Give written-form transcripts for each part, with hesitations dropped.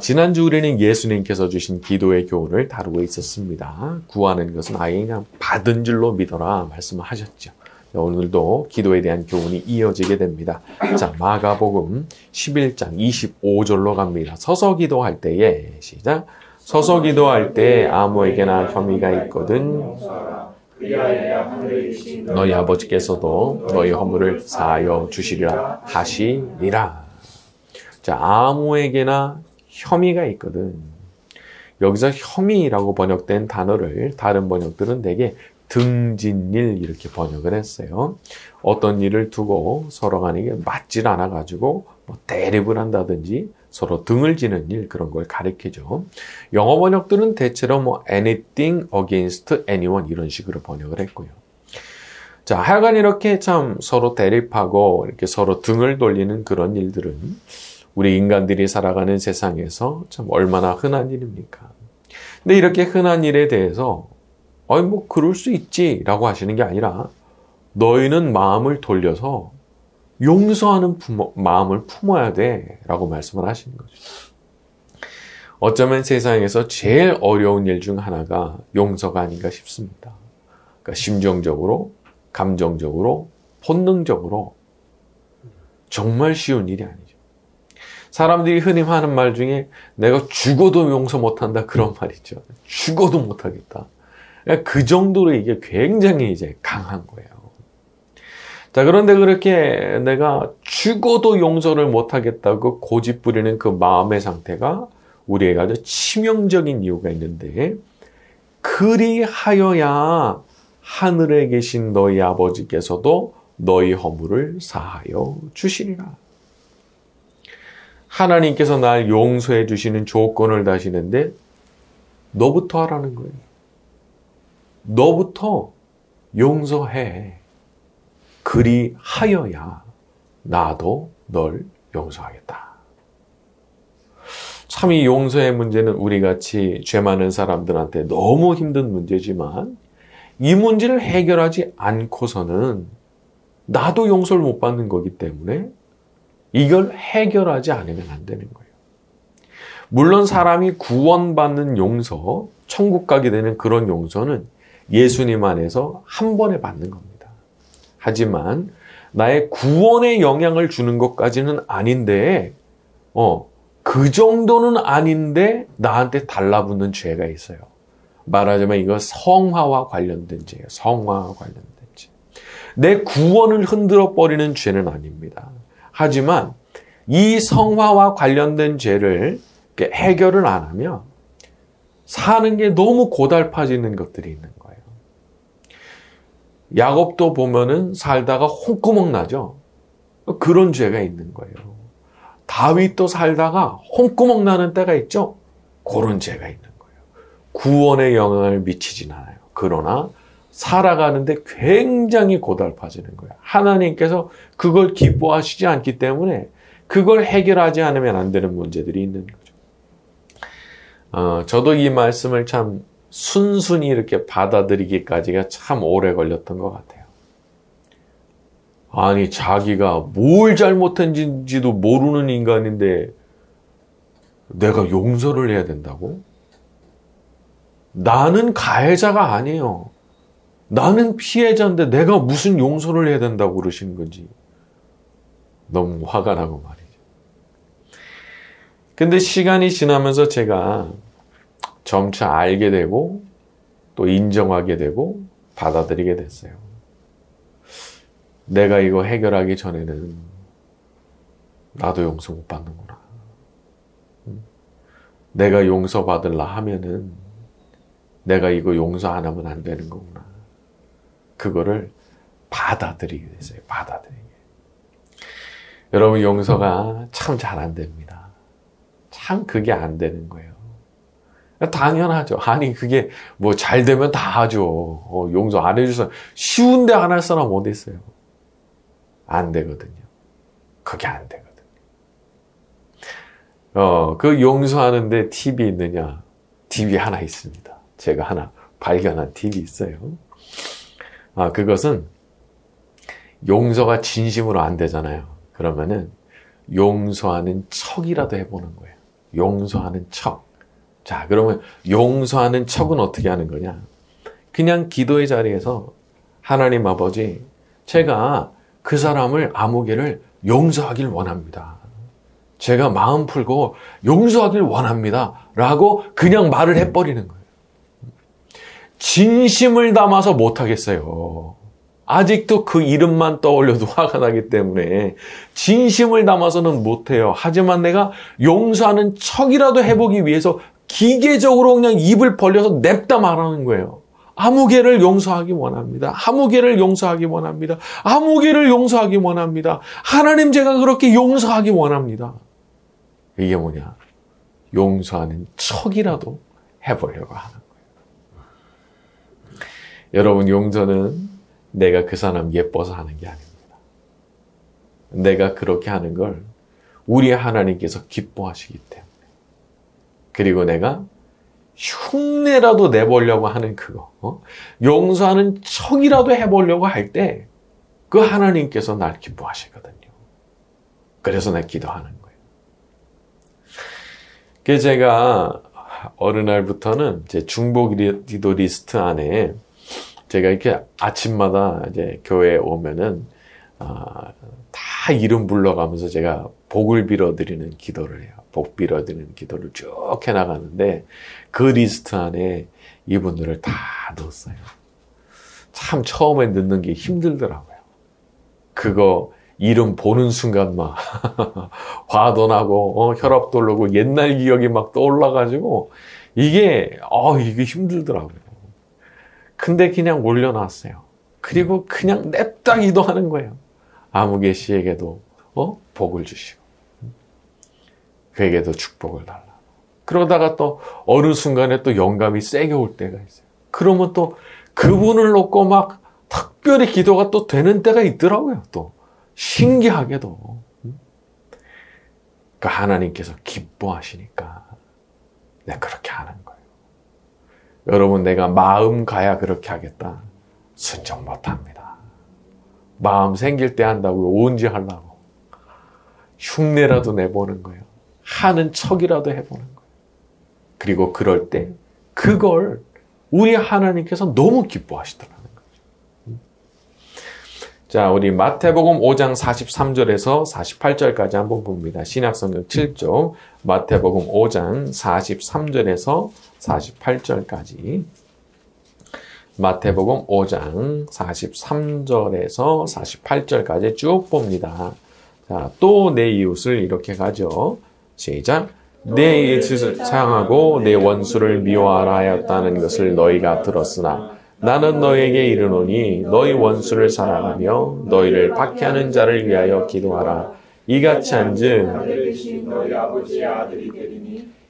지난주 우리는 예수님께서 주신 기도의 교훈을 다루고 있었습니다. 구하는 것은 아예 그냥 받은 줄로 믿어라 말씀을 하셨죠. 오늘도 기도에 대한 교훈이 이어지게 됩니다. 자, 마가복음 11장 25절로 갑니다. 서서 기도할 때에 시작. 서서 기도할 때에 아무에게나 혐의가 있거든 너희 아버지께서도 너희 허물을 사하여 주시리라 하시리라. 자, 아무에게나 혐의가 있거든. 여기서 혐의라고 번역된 단어를 다른 번역들은 대개 등진일 이렇게 번역을 했어요. 어떤 일을 두고 서로 간에 이게 맞질 않아가지고 대립을 한다든지 서로 등을 지는 일, 그런 걸 가리키죠. 영어 번역들은 대체로 anything against anyone 이런 식으로 번역을 했고요. 자, 하여간 이렇게 참 서로 대립하고 이렇게 서로 등을 돌리는 그런 일들은 우리 인간들이 살아가는 세상에서 참 얼마나 흔한 일입니까? 근데 이렇게 흔한 일에 대해서 그럴 수 있지라고 하시는 게 아니라 너희는 마음을 돌려서 용서하는 마음을 품어야 돼라고 말씀을 하시는 거죠. 어쩌면 세상에서 제일 어려운 일 중 하나가 용서가 아닌가 싶습니다. 그러니까 심정적으로, 감정적으로, 본능적으로 정말 쉬운 일이 아니죠. 사람들이 흔히 하는 말 중에 내가 죽어도 용서 못한다 그런 말 있죠. 죽어도 못하겠다. 그 정도로 이게 굉장히 이제 강한 거예요. 자, 그런데 그렇게 내가 죽어도 용서를 못하겠다고 고집 부리는 그 마음의 상태가 우리에게 아주 치명적인 이유가 있는데, 그리하여야 하늘에 계신 너희 아버지께서도 너희 허물을 사하여 주시리라. 하나님께서 날 용서해 주시는 조건을 다시는데 너부터 하라는 거예요. 너부터 용서해. 그리하여야 나도 널 용서하겠다. 참 이 용서의 문제는 우리같이 죄 많은 사람들한테 너무 힘든 문제지만 이 문제를 해결하지 않고서는 나도 용서를 못 받는 거기 때문에 이걸 해결하지 않으면 안 되는 거예요. 물론 사람이 구원받는 용서, 천국 가게 되는 그런 용서는 예수님 안에서 한 번에 받는 겁니다. 하지만 나의 구원에 영향을 주는 것까지는 아닌데 그 정도는 아닌데 나한테 달라붙는 죄가 있어요. 말하자면 이거 성화와 관련된 죄예요. 성화와 관련된 죄. 내 구원을 흔들어 버리는 죄는 아닙니다. 하지만 이 성화와 관련된 죄를 해결을 안 하면 사는 게 너무 고달파지는 것들이 있는 거예요. 야곱도 보면은 살다가 홍구멍 나죠. 그런 죄가 있는 거예요. 다윗도 살다가 홍구멍 나는 때가 있죠. 그런 죄가 있는 거예요. 구원에 영향을 미치진 않아요. 그러나 살아가는데 굉장히 고달파지는 거예요. 하나님께서 그걸 기뻐하시지 않기 때문에 그걸 해결하지 않으면 안 되는 문제들이 있는 거죠. 저도 이 말씀을 참 순순히 이렇게 받아들이기까지가 참 오래 걸렸던 것 같아요. 아니, 자기가 뭘 잘못했는지도 모르는 인간인데 내가 용서를 해야 된다고? 나는 가해자가 아니에요. 나는 피해자인데 내가 무슨 용서를 해야 된다고 그러시는 건지 너무 화가 나고 말이죠. 근데 시간이 지나면서 제가 점차 알게 되고 또 인정하게 되고 받아들이게 됐어요. 내가 이거 해결하기 전에는 나도 용서 못 받는구나. 내가 용서받으려 하면은 내가 이거 용서 안 하면 안 되는 거구나. 그거를 받아들이게 됐어요. 받아들이게. 여러분, 용서가 참 잘 안 됩니다. 참 그게 안 되는 거예요. 당연하죠. 아니, 그게 뭐 잘 되면 다 하죠. 용서 안 해줘서 쉬운데 안 할 사람 어디 있어요? 안 되거든요. 그게 안 되거든요. 그 용서하는데 팁이 있느냐? 팁이 하나 있습니다. 제가 하나 발견한 팁이 있어요. 그것은 용서가 진심으로 안 되잖아요. 그러면은 용서하는 척이라도 해보는 거예요. 용서하는 척. 자, 그러면 용서하는 척은 어떻게 하는 거냐? 그냥 기도의 자리에서 하나님 아버지, 제가 그 사람을 아무개를 용서하길 원합니다. 제가 마음 풀고 용서하길 원합니다. 라고 그냥 말을 해버리는 거예요. 진심을 담아서 못하겠어요. 아직도 그 이름만 떠올려도 화가 나기 때문에 진심을 담아서는 못해요. 하지만 내가 용서하는 척이라도 해보기 위해서 기계적으로 그냥 입을 벌려서 냅다 말하는 거예요. 아무개를 용서하기 원합니다. 아무개를 용서하기 원합니다. 아무개를 용서하기 원합니다. 하나님 제가 그렇게 용서하기 원합니다. 이게 뭐냐? 용서하는 척이라도 해보려고 하는 거예요. 여러분, 용서는 내가 그 사람 예뻐서 하는 게 아닙니다. 내가 그렇게 하는 걸 우리 하나님께서 기뻐하시기 때문에. 그리고 내가 흉내라도 내보려고 하는 그거, 용서하는 척이라도 해보려고 할 때 그 하나님께서 날 기뻐하시거든요. 그래서 내가 기도하는 거예요. 그래서 제가 어느 날부터는 제 중보 기도 리스트 안에 제가 이렇게 아침마다 이제 교회에 오면은 다 이름 불러가면서 제가 복을 빌어드리는 기도를 해요. 복 빌어드리는 기도를 쭉 해나가는데 그 리스트 안에 이분들을 다 넣었어요. 참 처음에 넣는 게 힘들더라고요. 그거 이름 보는 순간 막 화도 나고 혈압도 오르고 옛날 기억이 막 떠올라가지고 이게 힘들더라고요. 근데 그냥 올려놨어요. 그리고 그냥 냅다 기도하는 거예요. 아무개 씨에게도 복을 주시고 그에게도 축복을 달라. 그러다가 또 어느 순간에 또 영감이 세게 올 때가 있어요. 그러면 또 그분을 놓고 막 특별히 기도가 또 되는 때가 있더라고요. 또 신기하게도. 그러니까 하나님께서 기뻐하시니까 내가 그렇게 하는 거예요. 여러분, 내가 마음 가야 그렇게 하겠다. 순종 못합니다. 마음 생길 때 한다고 언제 하려고. 흉내라도 내보는 거예요. 하는 척이라도 해보는 거예요. 그리고 그럴 때 그걸 우리 하나님께서 너무 기뻐하시더라는 거죠. 자, 우리 마태복음 5장 43절에서 48절까지 한번 봅니다. 신약성경 7쪽 마태복음 5장 43절에서 48절까지 마태복음 5장 43절에서 48절까지 쭉 봅니다. 자, 또 내 이웃을 이렇게 가죠. 시작. 내 이웃을 사랑하고 내 원수를 미워하라 하였다는 것을 너희가 들었으나 나는 너희에게 이르노니 너희 원수를 사랑하며 너희를 박해하는 자를 위하여 기도하라. 이같이 한즉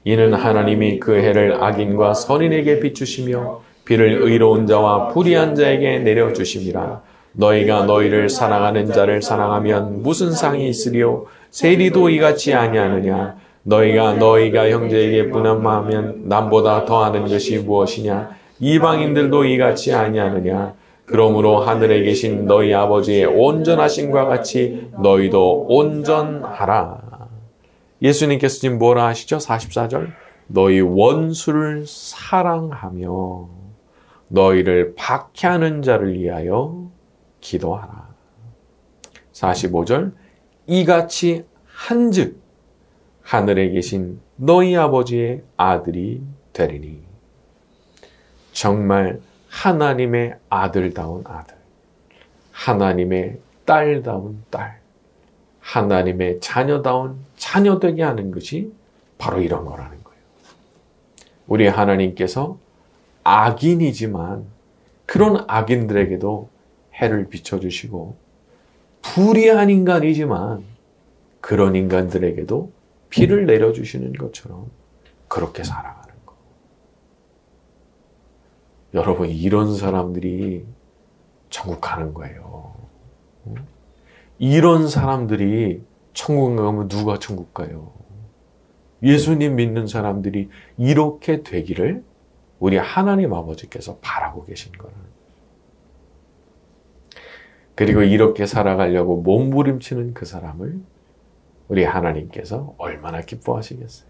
이는 하나님이 그 해를 악인과 선인에게 비추시며 비를 의로운 자와 불의한 자에게 내려주심이라. 너희가 너희를 사랑하는 자를 사랑하면 무슨 상이 있으리요? 세리도 이같이 아니하느냐? 너희가 형제에게 분함하면 남보다 더하는 것이 무엇이냐? 이방인들도 이같이 아니하느냐? 그러므로 하늘에 계신 너희 아버지의 온전하심과 같이 너희도 온전하라. 예수님께서 지금 뭐라 하시죠? 44절. 너희 원수를 사랑하며 너희를 박해하는 자를 위하여 기도하라. 45절. 이같이 한즉 하늘에 계신 너희 아버지의 아들이 되리니. 정말 하나님의 아들다운 아들, 하나님의 딸다운 딸, 하나님의 자녀다운 자녀 되게 하는 것이 바로 이런 거라는 거예요. 우리 하나님께서 악인이지만 그런 악인들에게도 해를 비춰주시고, 불의한 인간이지만 그런 인간들에게도 비를 내려주시는 것처럼 그렇게 살아가는 거. 여러분, 이런 사람들이 천국 가는 거예요. 이런 사람들이 천국 가면 누가 천국 가요? 예수님 믿는 사람들이 이렇게 되기를 우리 하나님 아버지께서 바라고 계신 거는. 그리고 이렇게 살아가려고 몸부림치는 그 사람을 우리 하나님께서 얼마나 기뻐하시겠어요?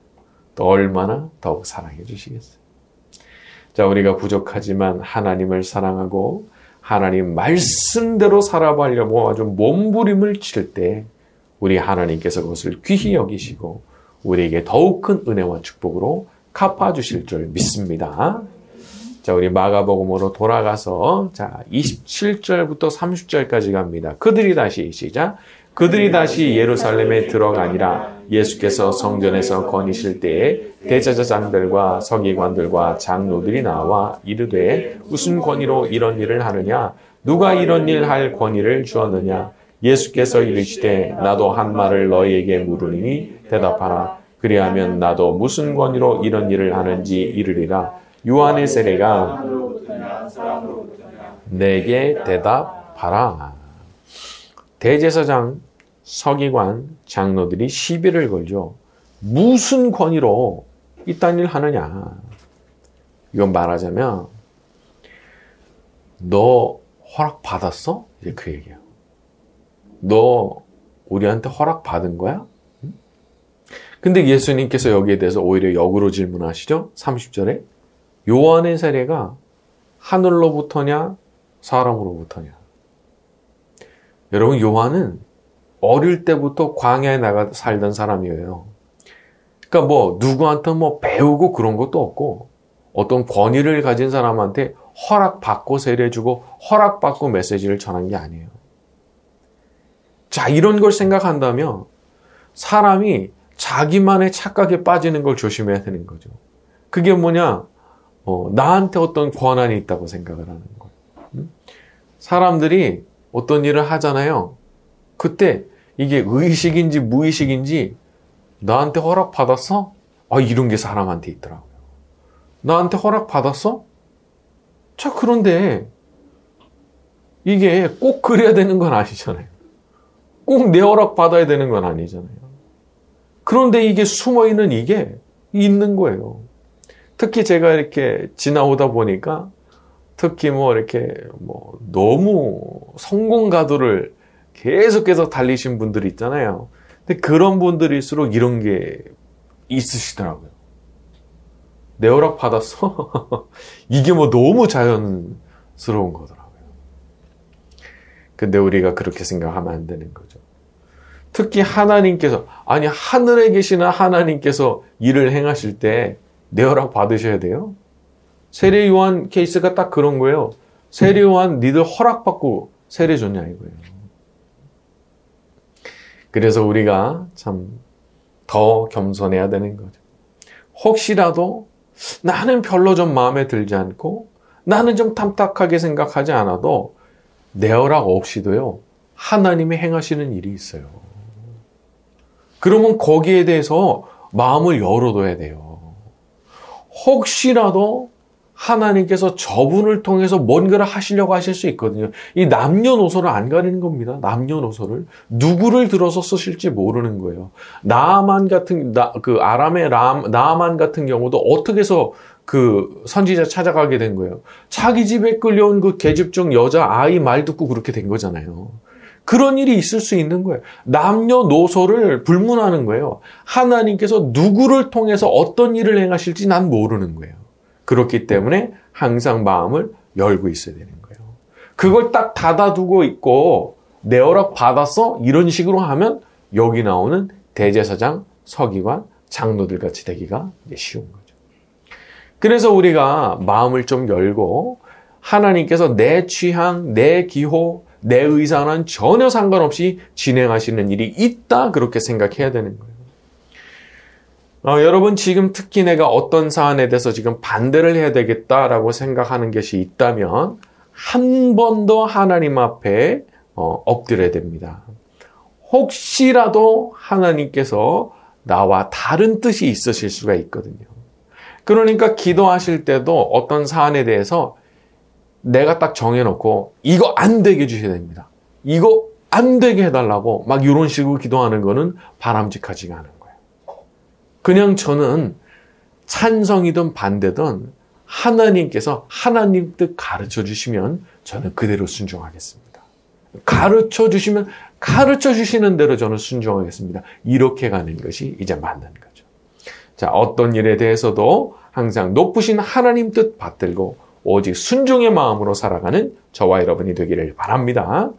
또 얼마나 더욱 사랑해 주시겠어요. 자, 우리가 부족하지만 하나님을 사랑하고 하나님 말씀대로 살아가려고 아주 몸부림을 칠 때 우리 하나님께서 그것을 귀히 여기시고 우리에게 더욱 큰 은혜와 축복으로 갚아주실 줄 믿습니다. 자, 우리 마가복음으로 돌아가서 자 27절부터 30절까지 갑니다. 그들이 다시 시작. 그들이 다시 예루살렘에 들어가니라. 예수께서 성전에서 거니실 때에 대제사장들과 서기관들과 장로들이 나와 이르되 무슨 권위로 이런 일을 하느냐? 누가 이런 일 할 권위를 주었느냐? 예수께서 이르시되 나도 한 말을 너희에게 물으니 대답하라. 그리하면 나도 무슨 권위로 이런 일을 하는지 이르리라. 요한의 세례가 내게 대답하라. 대제사장, 서기관, 장로들이 시비를 걸죠. 무슨 권위로 이딴 일 하느냐. 이건 말하자면 너 허락 받았어? 이제 그 얘기야. 너 우리한테 허락 받은 거야? 근데 예수님께서 여기에 대해서 오히려 역으로 질문하시죠. 30절에 요한의 세례가 하늘로부터냐 사람으로부터냐. 여러분, 요한은 어릴 때부터 광야에 나가 살던 사람이에요. 그러니까 뭐 누구한테 뭐 배우고 그런 것도 없고 어떤 권위를 가진 사람한테 허락받고 세례주고 허락받고 메시지를 전한 게 아니에요. 자, 이런 걸 생각한다면 사람이 자기만의 착각에 빠지는 걸 조심해야 되는 거죠. 그게 뭐냐? 나한테 어떤 권한이 있다고 생각을 하는 거예요. 사람들이 어떤 일을 하잖아요. 그때 이게 의식인지 무의식인지 나한테 허락받았어? 이런 게 사람한테 있더라고요. 나한테 허락받았어? 자, 그런데 이게 꼭 그래야 되는 건 아니잖아요. 꼭 내 허락받아야 되는 건 아니잖아요. 그런데 이게 숨어있는 이게 있는 거예요. 특히 제가 이렇게 지나오다 보니까 특히 이렇게 너무 성공가도를 계속해서 달리신 분들이 있잖아요. 근데 그런 분들일수록 이런 게 있으시더라고요. 내 허락 받았어? 이게 너무 자연스러운 거더라고요. 근데 우리가 그렇게 생각하면 안 되는 거죠. 특히 하나님께서, 아니 하늘에 계시는 하나님께서 일을 행하실 때 내 허락 받으셔야 돼요. 세례 요한 케이스가 딱 그런 거예요. 세례 요한 니들 허락받고 세례 줬냐 이거예요. 그래서 우리가 참 더 겸손해야 되는 거죠. 혹시라도 나는 별로 좀 마음에 들지 않고 나는 좀 탐탁하게 생각하지 않아도 내 허락 없이도요 하나님이 행하시는 일이 있어요. 그러면 거기에 대해서 마음을 열어둬야 돼요. 혹시라도 하나님께서 저분을 통해서 뭔가를 하시려고 하실 수 있거든요. 이 남녀노소를 안 가리는 겁니다. 남녀노소를. 누구를 들어서 쓰실지 모르는 거예요. 나아만 같은, 아람의 나아만 같은 경우도 어떻게 해서 그 선지자 찾아가게 된 거예요. 자기 집에 끌려온 그 계집 중 여자 아이 말 듣고 그렇게 된 거잖아요. 그런 일이 있을 수 있는 거예요. 남녀노소를 불문하는 거예요. 하나님께서 누구를 통해서 어떤 일을 행하실지 난 모르는 거예요. 그렇기 때문에 항상 마음을 열고 있어야 되는 거예요. 그걸 딱 닫아두고 있고 내 허락 받았어? 이런 식으로 하면 여기 나오는 대제사장, 서기관, 장로들 같이 되기가 쉬운 거죠. 그래서 우리가 마음을 좀 열고 하나님께서 내 취향, 내 기호, 내 의사는 전혀 상관없이 진행하시는 일이 있다 그렇게 생각해야 되는 거예요. 여러분 지금 특히 내가 어떤 사안에 대해서 지금 반대를 해야 되겠다라고 생각하는 것이 있다면 한 번 더 하나님 앞에 엎드려야 됩니다. 혹시라도 하나님께서 나와 다른 뜻이 있으실 수가 있거든요. 그러니까 기도하실 때도 어떤 사안에 대해서 내가 딱 정해놓고 이거 안 되게 해주셔야 됩니다. 이거 안 되게 해달라고 막 이런 식으로 기도하는 거는 바람직하지가 않은 거예요. 그냥 저는 찬성이든 반대든 하나님께서 하나님 뜻 가르쳐 주시면 저는 그대로 순종하겠습니다. 가르쳐 주시면 가르쳐 주시는 대로 저는 순종하겠습니다. 이렇게 가는 것이 이제 맞는 거죠. 자, 어떤 일에 대해서도 항상 높으신 하나님 뜻 받들고 오직 순종의 마음으로 살아가는 저와 여러분이 되기를 바랍니다.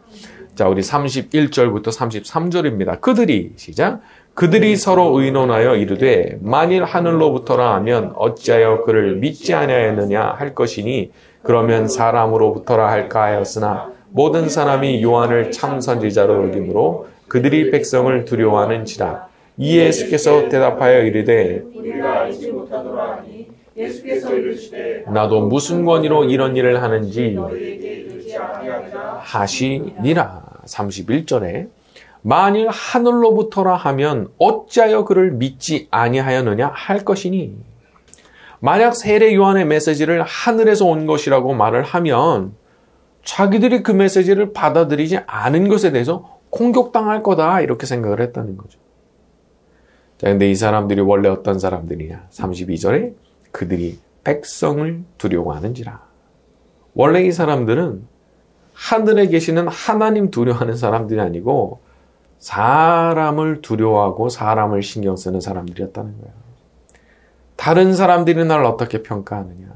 자, 우리 31절부터 33절입니다. 그들이 시작. 그들이 서로 의논하여 이르되 만일 하늘로부터라 하면 어찌하여 그를 믿지 아니하였느냐 할 것이니 그러면 사람으로부터라 할까 하였으나 모든 사람이 요한을 참 선지자로 여김으로 그들이 백성을 두려워하는지라. 이에 예수께서 대답하여 이르되 우리가 알지 못하노라 하니 예수께서 이르시되 나도 무슨 권위로 이런 일을 하는지 너희에게 이르지 아니하리라 하시니라. 31절에 만일 하늘로부터라 하면 어찌하여 그를 믿지 아니하였느냐 할 것이니, 만약 세례 요한의 메시지를 하늘에서 온 것이라고 말을 하면 자기들이 그 메시지를 받아들이지 않은 것에 대해서 공격당할 거다 이렇게 생각을 했다는 거죠. 자, 근데 이 사람들이 원래 어떤 사람들이냐? 32절에 그들이 백성을 두려워하는지라. 원래 이 사람들은 하늘에 계시는 하나님 두려워하는 사람들이 아니고 사람을 두려워하고 사람을 신경 쓰는 사람들이었다는 거예요. 다른 사람들이 날 어떻게 평가하느냐,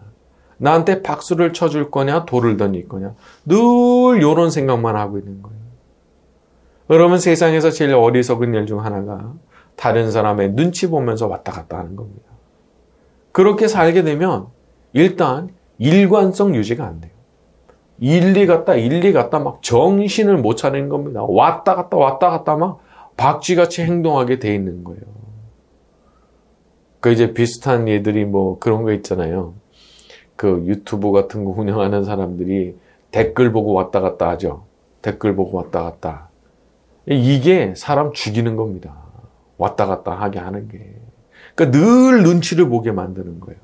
나한테 박수를 쳐줄 거냐, 돌을 던질 거냐, 늘 이런 생각만 하고 있는 거예요. 여러분, 세상에서 제일 어리석은 일 중 하나가 다른 사람의 눈치 보면서 왔다 갔다 하는 겁니다. 그렇게 살게 되면 일단 일관성 유지가 안 돼요. 일리 갔다 막 정신을 못 차리는 겁니다. 왔다 갔다 막 박쥐같이 행동하게 돼 있는 거예요. 그 이제 비슷한 예들이 뭐 그런 거 있잖아요. 그 유튜브 같은 거 운영하는 사람들이 댓글 보고 왔다 갔다 하죠. 댓글 보고 왔다 갔다. 이게 사람 죽이는 겁니다. 왔다 갔다 하게 하는 게. 그러니까 늘 눈치를 보게 만드는 거예요.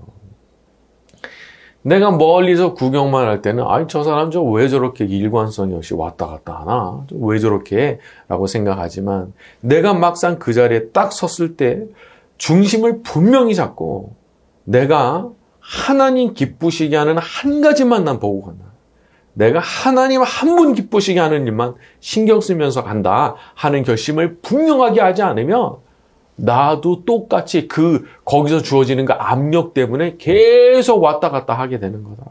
내가 멀리서 구경만 할 때는 아니 저 사람 저 왜 저렇게 일관성이 없이 왔다 갔다 하나? 왜 저렇게 해? 라고 생각하지만 내가 막상 그 자리에 딱 섰을 때 중심을 분명히 잡고 내가 하나님 기쁘시게 하는 한 가지만 난 보고 간다. 내가 하나님 한 분 기쁘시게 하는 일만 신경 쓰면서 간다 하는 결심을 분명하게 하지 않으면 나도 똑같이 거기서 주어지는 그 압력 때문에 계속 왔다 갔다 하게 되는 거다.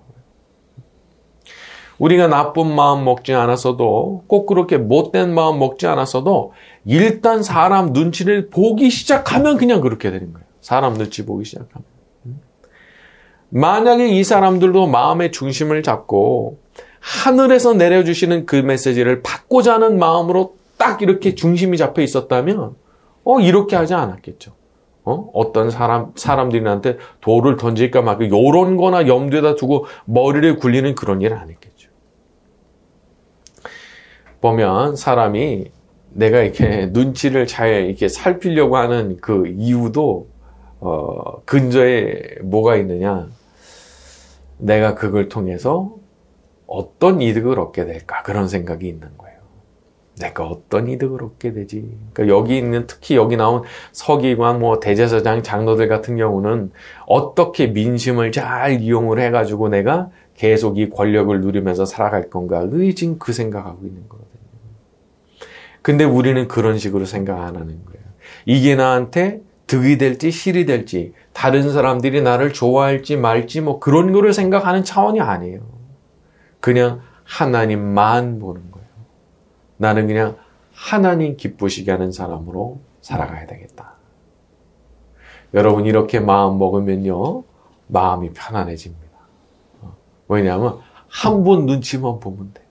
우리가 나쁜 마음 먹지 않았어도, 꼭 그렇게 못된 마음 먹지 않았어도 일단 사람 눈치를 보기 시작하면 그냥 그렇게 되는 거예요. 사람 눈치 보기 시작하면. 만약에 이 사람들도 마음의 중심을 잡고 하늘에서 내려주시는 그 메시지를 받고자 하는 마음으로 딱 이렇게 중심이 잡혀 있었다면 이렇게 하지 않았겠죠. 어떤 사람들이 나한테 돌을 던질까 막 요런 거나 염두에다 두고 머리를 굴리는 그런 일을 안 했겠죠. 보면 사람이 내가 이렇게 눈치를 잘 이렇게 살피려고 하는 그 이유도 근저에 뭐가 있느냐, 내가 그걸 통해서 어떤 이득을 얻게 될까, 그런 생각이 있는 거예요. 내가 어떤 이득을 얻게 되지. 그러니까 특히 여기 나온 서기관, 대제사장, 장로들 같은 경우는 어떻게 민심을 잘 이용을 해가지고 내가 계속 이 권력을 누리면서 살아갈 건가, 지금 그 생각하고 있는 거거든요. 근데 우리는 그런 식으로 생각 안 하는 거예요. 이게 나한테 득이 될지 실이 될지, 다른 사람들이 나를 좋아할지 말지 그런 거를 생각하는 차원이 아니에요. 그냥 하나님만 보는 거예요. 나는 그냥 하나님 기쁘시게 하는 사람으로 살아가야 되겠다. 여러분, 이렇게 마음 먹으면요, 마음이 편안해집니다. 왜냐하면 한 번 눈치만 보면 돼.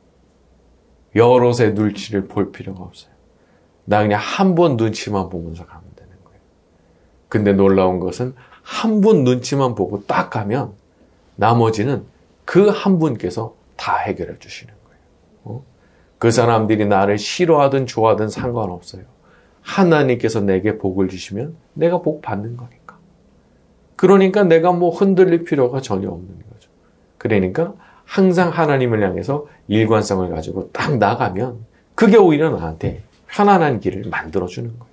여럿의 눈치를 볼 필요가 없어요. 나 그냥 한 번 눈치만 보면서 가면 되는 거예요. 근데 놀라운 것은 한 분 눈치만 보고 딱 가면 나머지는 그 한 분께서 다 해결해 주시는 거예요. 그 사람들이 나를 싫어하든 좋아하든 상관없어요. 하나님께서 내게 복을 주시면 내가 복 받는 거니까. 그러니까 내가 흔들릴 필요가 전혀 없는 거죠. 그러니까 항상 하나님을 향해서 일관성을 가지고 딱 나가면 그게 오히려 나한테 편안한 길을 만들어주는 거예요.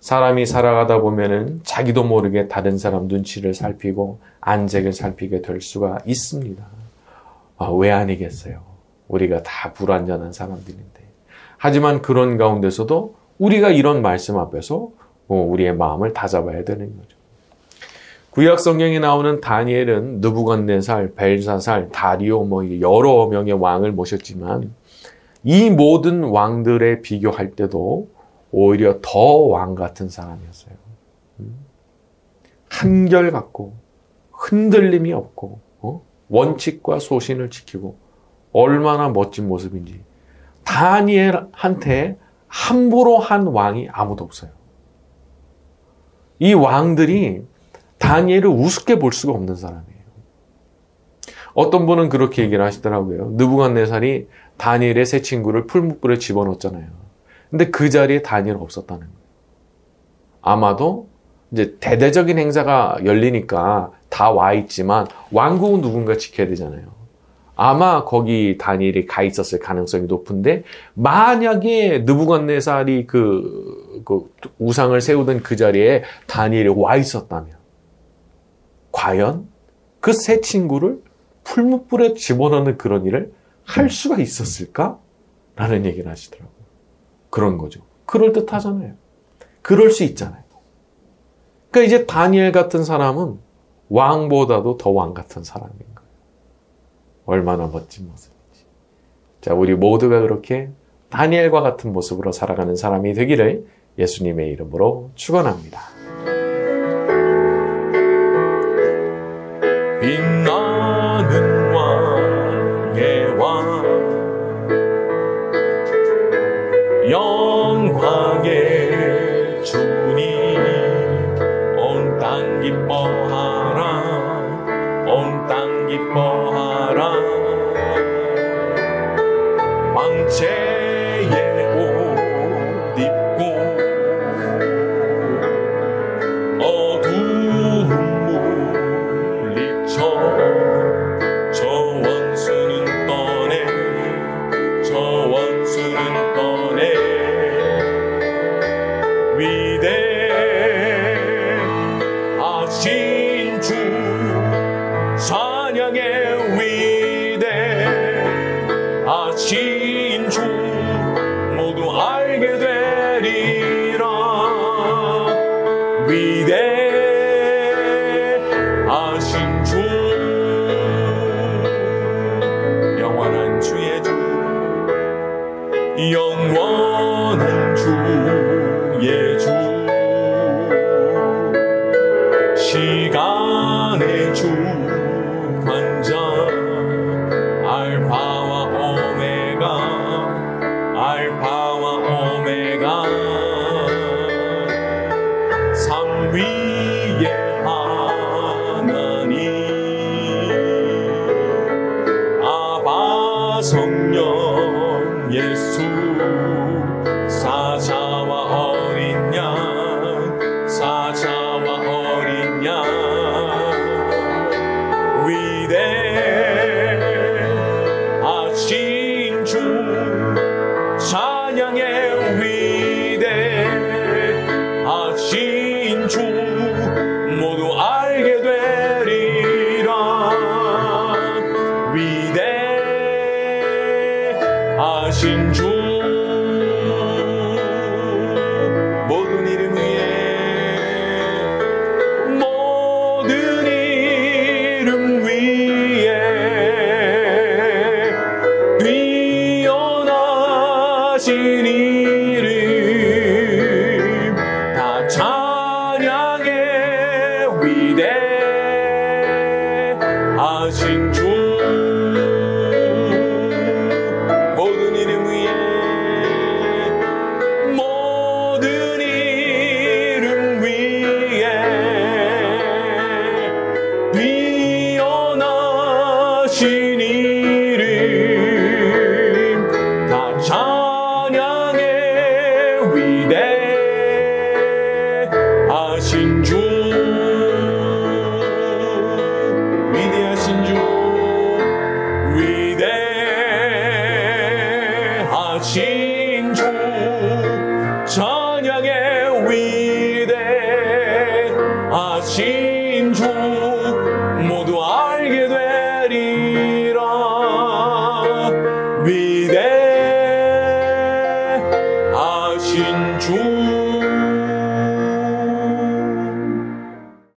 사람이 살아가다 보면은 자기도 모르게 다른 사람 눈치를 살피고 안색을 살피게 될 수가 있습니다. 왜 아니겠어요? 우리가 다 불완전한 사람들인데. 하지만 그런 가운데서도 우리가 이런 말씀 앞에서 우리의 마음을 다잡아야 되는 거죠. 구약 성경에 나오는 다니엘은 느부갓네살, 벨사살, 다리오 여러 명의 왕을 모셨지만 이 모든 왕들에 비교할 때도 오히려 더 왕 같은 사람이었어요. 한결같고 흔들림이 없고 원칙과 소신을 지키고 얼마나 멋진 모습인지 다니엘한테 함부로 한 왕이 아무도 없어요. 이 왕들이 다니엘을 우습게 볼 수가 없는 사람이에요. 어떤 분은 그렇게 얘기를 하시더라고요. 느부갓네살이 다니엘의 세 친구를 풀무불에 집어넣었잖아요. 근데 그 자리에 다니엘 없었다는 거예요. 아마도 이제 대대적인 행사가 열리니까 다 와 있지만 왕국은 누군가 지켜야 되잖아요. 아마 거기 다니엘이 가 있었을 가능성이 높은데 만약에 느부갓네살이 그 우상을 세우던 그 자리에 다니엘이 와 있었다면 과연 그 세 친구를 풀무불에 집어넣는 그런 일을 할 수가 있었을까? 라는 얘기를 하시더라고요. 그런 거죠. 그럴듯하잖아요. 그럴 수 있잖아요. 그러니까 이제 다니엘 같은 사람은 왕보다도 더 왕 같은 사람인 거예요. 얼마나 멋진 모습인지. 자, 우리 모두가 그렇게 다니엘과 같은 모습으로 살아가는 사람이 되기를 예수님의 이름으로 축원합니다. 빛나는 왕의 왕 영광의 주님 온 땅 기뻐하라 온 땅 기뻐하라 황제의 옷 입고 어두운 물리쳐 저 원수는 떠내 저 원수는 떠내 위대하신 주 찬양의 위대하신 주 모두 알게 되리라 위대하신 주 영원한 주의 주 영원한 주의 주 시간의 주 관장 알파와 오메가 삼위의 하나님 아바 성령 예수 사자와 어린 양 사자와 어린 양 위대하신 주 찬양의 위대하신 주 모두 알게 되리라 위대하신 주 모든 이름 위에 모든 이름 위에 뛰어나신 이름 다 찬양의 위대하신 주 모든 이름 위에 모든 이름 위에 뛰어나신 이름 다 찬양의 위대하신 주 위대하신 주 위대하신 주 찬양의 위대하신 주